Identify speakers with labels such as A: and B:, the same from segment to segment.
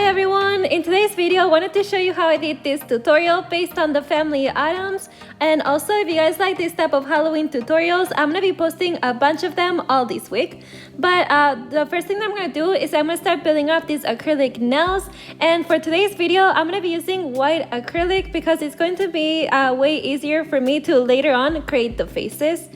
A: everyone! In today's video, I wanted to show you how I did this tutorial based on the family Addams. And also, if you guys like this type of Halloween tutorials, I'm going to be posting a bunch of them all this week. But the first thing that I'm going to do is I'm going to start building up these acrylic nails. And for today's video, I'm going to be using white acrylic because it's going to be way easier for me to later on create the faces.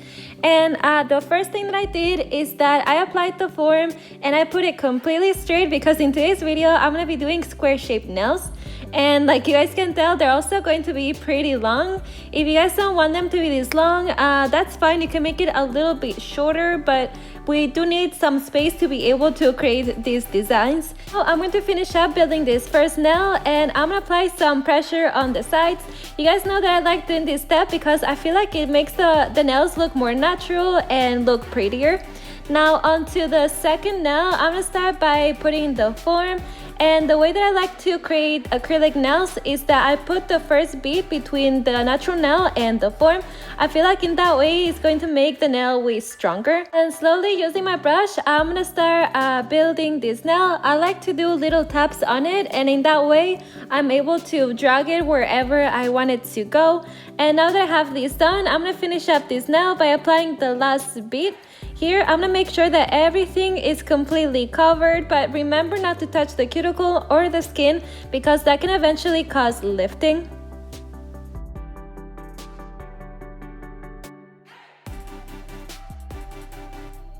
A: And the first thing that I did is that I applied the form and I put it completely straight because in today's video I'm going to be doing square shaped nails. And like you guys can tell, they're also going to be pretty long. If you guys don't want them to be this long, that's fine. You can make it a little bit shorter, but we do need some space to be able to create these designs. So I'm going to finish up building this first nail and I'm going to apply some pressure on the sides. You guys know that I like doing this step because I feel like it makes the nails look more natural and look prettier. Now onto the second nail, I'm going to start by putting the form. And the way that I like to create acrylic nails is that I put the first bead between the natural nail and the form. I feel like in that way it's going to make the nail way stronger. And slowly using my brush, I'm going to start building this nail. I like to do little taps on it, and in that way I'm able to drag it wherever I want it to go. And now that I have this done, I'm going to finish up this nail by applying the last bead. Here, I'm going to make sure that everything is completely covered, but remember not to touch the cuticle or the skin because that can eventually cause lifting.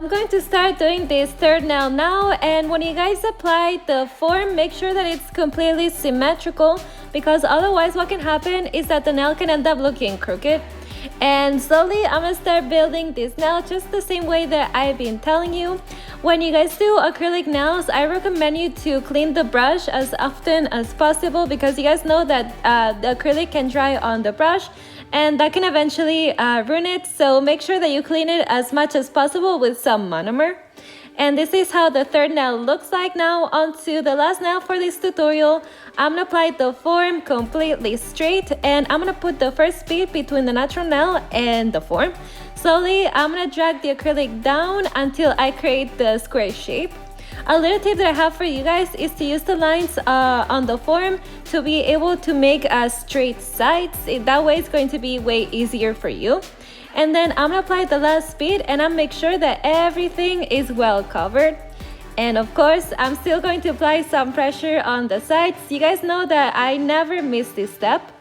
A: I'm going to start doing this third nail now, and when you guys apply the form, make sure that it's completely symmetrical because otherwise what can happen is that the nail can end up looking crooked. And slowly I'm gonna start building this nail just the same way that I've been telling you. When you guys do acrylic nails, I recommend you to clean the brush as often as possible because you guys know that the acrylic can dry on the brush and that can eventually ruin it. So make sure that you clean it as much as possible with some monomer. And this is how the third nail looks like. Now onto the last nail for this tutorial. I'm gonna apply the form completely straight and I'm gonna put the first bead between the natural nail and the form. Slowly, I'm gonna drag the acrylic down until I create the square shape. A little tip that I have for you guys is to use the lines on the form to be able to make straight sides. That way it's going to be way easier for you. And then I'm gonna apply the last bead and I'll make sure that everything is well covered. And of course, I'm still going to apply some pressure on the sides. You guys know that I never miss this step.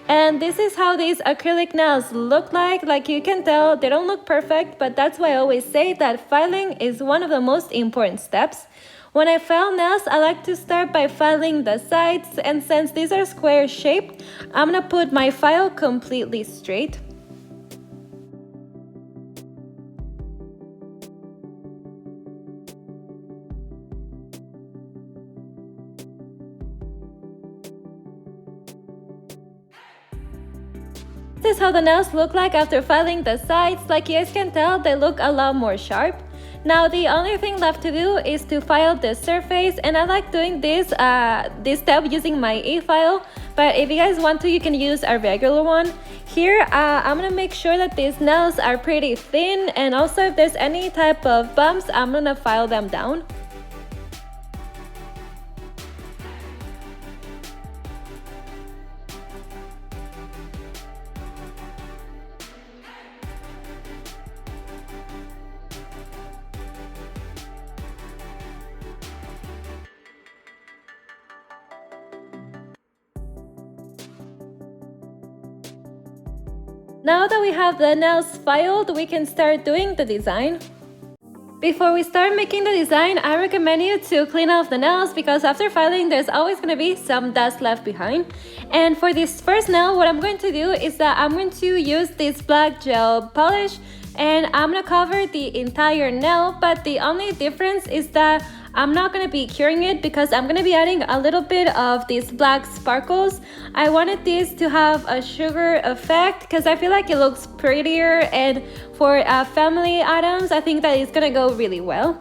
A: And this is how these acrylic nails look like. Like you can tell, they don't look perfect, but that's why I always say that filing is one of the most important steps. When I file nails, I like to start by filing the sides, and since these are square shaped, I'm gonna put my file completely straight. This is how the nails look like after filing the sides. Like you guys can tell, they look a lot more sharp. Now the only thing left to do is to file the surface, and I like doing this step using my e-file, but if you guys want to, you can use a regular one. Here I'm gonna make sure that these nails are pretty thin, and also if there's any type of bumps, I'm gonna file them down. Now that we have the nails filed, we can start doing the design. Before we start making the design, I recommend you to clean off the nails because after filing, there's always going to be some dust left behind. And for this first nail, what I'm going to do is that I'm going to use this black gel polish and I'm going to cover the entire nail, but the only difference is that I'm not going to be curing it because I'm going to be adding a little bit of these black sparkles. I wanted this to have a sugar effect because I feel like it looks prettier, and for family items, I think that it's going to go really well.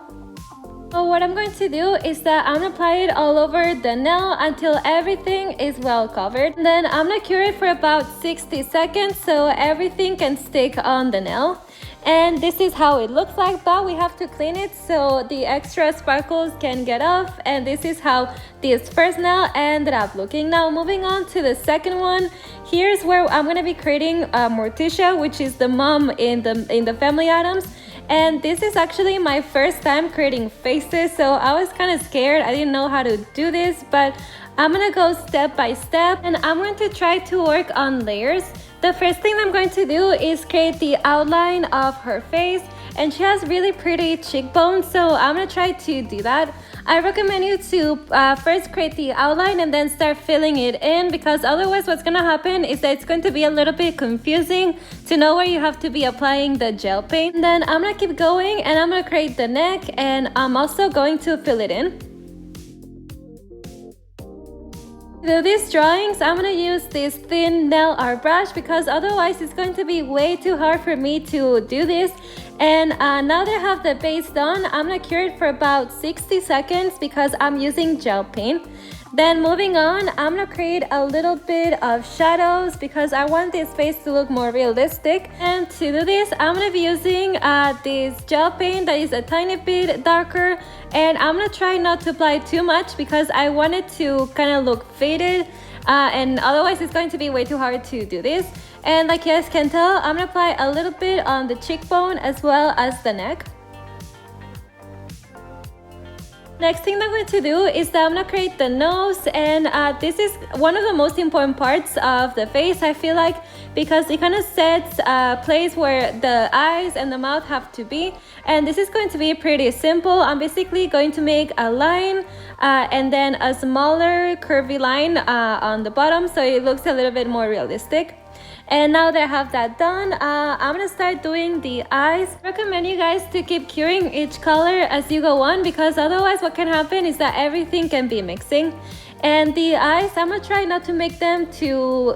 A: So what I'm going to do is that I'm gonna apply it all over the nail until everything is well covered. And then I'm gonna cure it for about 60 seconds so everything can stick on the nail. And this is how it looks like, but we have to clean it so the extra sparkles can get off. And this is how this first nail ended up looking. Now moving on to the second one, here's where I'm gonna be creating Morticia, which is the mom in the family Addams. And this is actually my first time creating faces, so I was kind of scared. I didn't know how to do this, but I'm gonna go step by step and I'm going to try to work on layers. The first thing I'm going to do is create the outline of her face, and she has really pretty cheekbones, so I'm gonna try to do that. I recommend you to first create the outline and then start filling it in, because otherwise what's gonna happen is that it's going to be a little bit confusing to know where you have to be applying the gel paint. And then I'm gonna keep going and I'm gonna create the neck, and I'm also going to fill it in. To do these drawings, I'm going to use this thin nail art brush because otherwise it's going to be way too hard for me to do this. And now that I have the base done, I'm going to cure it for about 60 seconds because I'm using gel paint. Then moving on, I'm going to create a little bit of shadows because I want this face to look more realistic. And to do this, I'm going to be using this gel paint that is a tiny bit darker. And I'm going to try not to apply too much because I want it to kind of look faded. And otherwise it's going to be way too hard to do this. And like you guys can tell, I'm going to apply a little bit on the cheekbone as well as the neck. Next thing that I'm going to do is that I'm going to create the nose, and this is one of the most important parts of the face, I feel like, because it kind of sets a place where the eyes and the mouth have to be. And this is going to be pretty simple. I'm basically going to make a line and then a smaller curvy line on the bottom so it looks a little bit more realistic. And now that I have that done, I'm gonna start doing the eyes. I recommend you guys to keep curing each color as you go on, because otherwise what can happen is that everything can be mixing. And the eyes, I'm gonna try not to make them too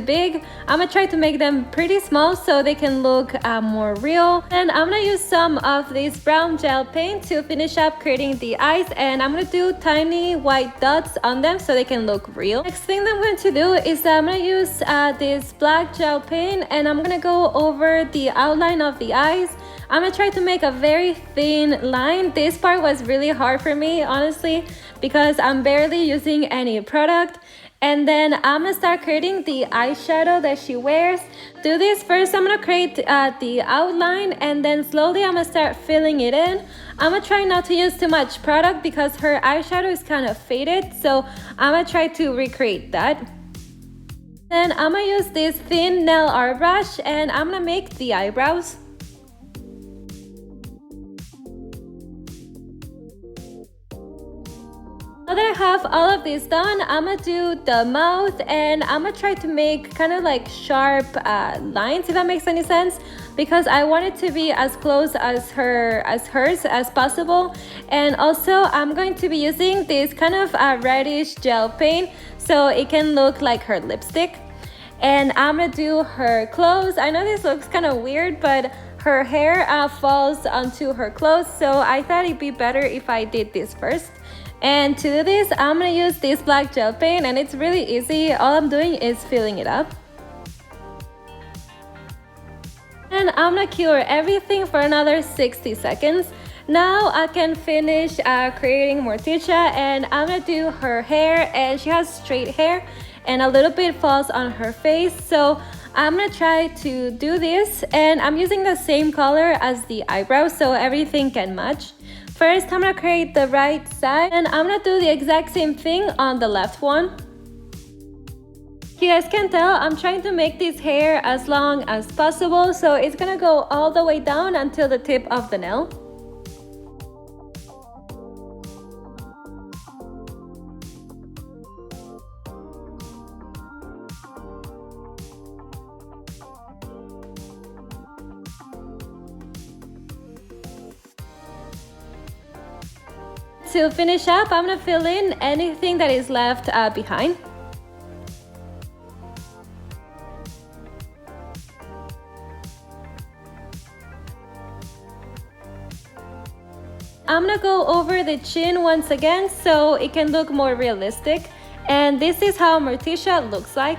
A: big. I'm gonna try to make them pretty small so they can look more real. And I'm gonna use some of this brown gel paint to finish up creating the eyes, and I'm gonna do tiny white dots on them so they can look real. Next thing that I'm going to do is that I'm gonna use this black gel paint, and I'm gonna go over the outline of the eyes. I'm gonna try to make a very thin line. This part was really hard for me, honestly, because I'm barely using any product. And then I'm gonna start creating the eyeshadow that she wears. Do this first, I'm gonna create the outline, and then slowly I'm gonna start filling it in. I'm gonna try not to use too much product because her eyeshadow is kind of faded, so I'm gonna try to recreate that. Then I'm gonna use this thin nail art brush, and I'm gonna make the eyebrows. Now that I have all of this done, I'm gonna do the mouth, and I'm gonna try to make kind of like sharp lines, if that makes any sense, because I want it to be as close as hers as possible. And also I'm going to be using this kind of reddish gel paint so it can look like her lipstick. And I'm gonna do her clothes. I know this looks kind of weird, but her hair falls onto her clothes, so I thought it'd be better if I did this first. And to do this, I'm gonna use this black gel paint, and it's really easy. All I'm doing is filling it up. And I'm gonna cure everything for another 60 seconds. Now I can finish creating Morticia, and I'm gonna do her hair, and she has straight hair and a little bit falls on her face. So I'm gonna try to do this, and I'm using the same color as the eyebrows so everything can match. First, I'm gonna create the right side, and I'm gonna do the exact same thing on the left one. You guys can tell I'm trying to make this hair as long as possible, so it's gonna go all the way down until the tip of the nail. To finish up, I'm gonna fill in anything that is left behind. I'm gonna go over the chin once again so it can look more realistic. And this is how Morticia looks like.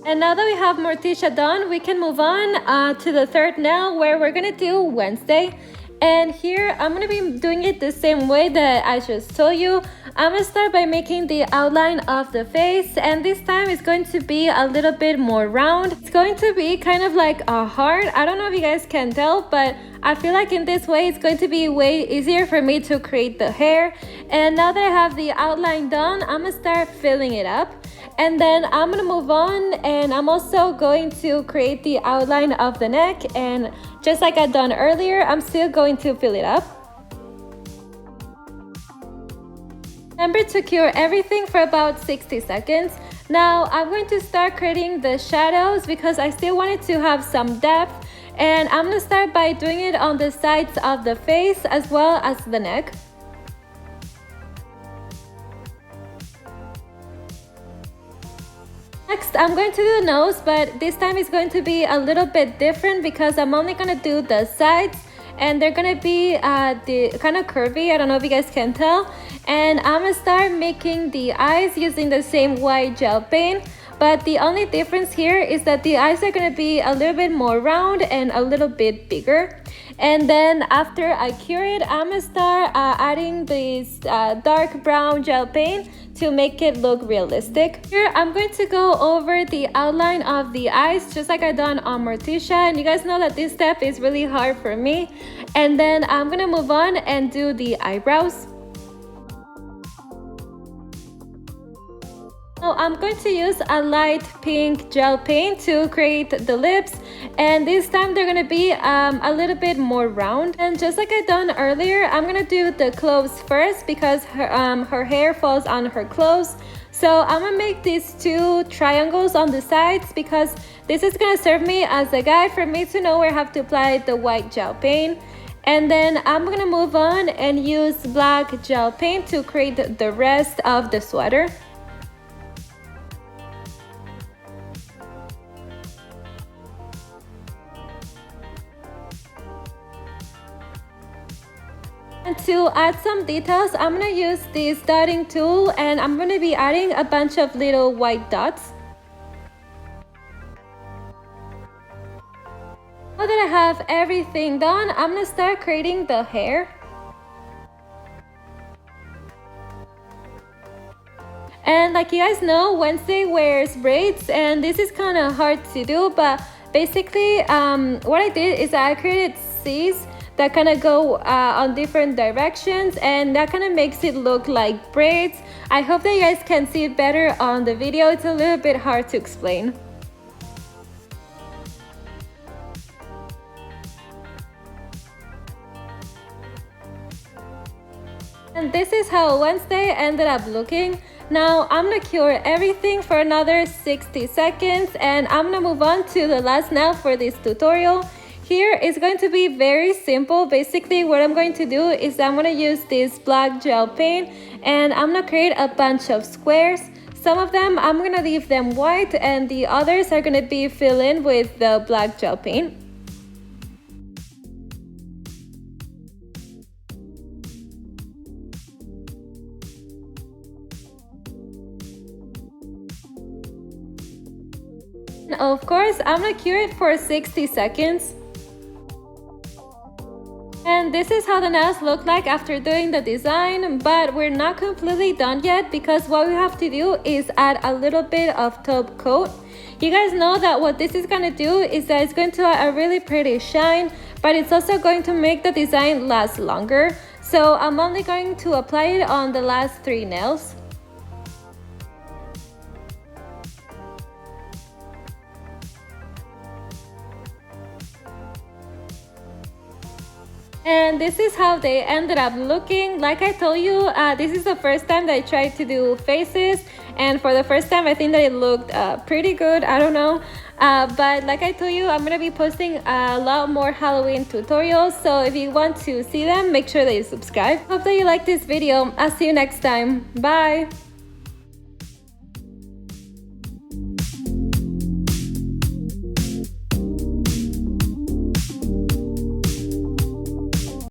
A: And now that we have Morticia done, we can move on to the third nail where we're gonna do Wednesday. And here I'm gonna be doing it the same way that I just told you. I'm gonna start by making the outline of the face, and this time it's going to be a little bit more round. It's going to be kind of like a heart. I don't know if you guys can tell, but I feel like in this way it's going to be way easier for me to create the hair. And now that I have the outline done, I'm gonna start filling it up. And then I'm gonna move on, and I'm also going to create the outline of the neck, and just like I've done earlier, I'm still going to fill it up. Remember to cure everything for about 60 seconds. Now I'm going to start creating the shadows because I still wanted to have some depth, and I'm gonna start by doing it on the sides of the face as well as the neck. Next, I'm going to do the nose, but this time it's going to be a little bit different because I'm only going to do the sides, and they're going to be the kind of curvy. I don't know if you guys can tell. And I'm going to start making the eyes using the same white gel paint, but the only difference here is that the eyes are going to be a little bit more round and a little bit bigger. And then after I cure it, I'm going to start adding this dark brown gel paint to make it look realistic. Here I'm going to go over the outline of the eyes just like I done on Morticia, and you guys know that this step is really hard for me. And then I'm gonna move on and do the eyebrows. So I'm going to use a light pink gel paint to create the lips, and this time they're going to be a little bit more round. And just like I done earlier, I'm going to do the clothes first because her hair falls on her clothes. So I'm going to make these two triangles on the sides because this is going to serve me as a guide for me to know where I have to apply the white gel paint. And then I'm going to move on and use black gel paint to create the rest of the sweater. And to add some details, I'm going to use this dotting tool, and I'm going to be adding a bunch of little white dots. Now that I have everything done, I'm going to start creating the hair. And like you guys know, Wednesday wears braids, and this is kind of hard to do, but basically what I did is I created C's that kind of go on different directions, and that kind of makes it look like braids. I hope that you guys can see it better on the video. It's a little bit hard to explain. And this is how Wednesday ended up looking. Now I'm gonna cure everything for another 60 seconds, and I'm gonna move on to the last nail for this tutorial. Here is going to be very simple. Basically what I'm going to do is I'm going to use this black gel paint, and I'm going to create a bunch of squares. Some of them I'm going to leave them white, and the others are going to be filled in with the black gel paint. And of course, I'm going to cure it for 60 seconds. And this is how the nails look like after doing the design, but we're not completely done yet because what we have to do is add a little bit of top coat. You guys know that what this is going to do is that it's going to add a really pretty shine, but it's also going to make the design last longer. So I'm only going to apply it on the last 3 nails. And this is how they ended up looking. Like I told you, this is the first time that I tried to do faces, and for the first time I think that it looked pretty good. I don't know, but like I told you, I'm gonna be posting a lot more Halloween tutorials, so if you want to see them, make sure that you subscribe. Hope that you like this video. I'll see you next time. Bye.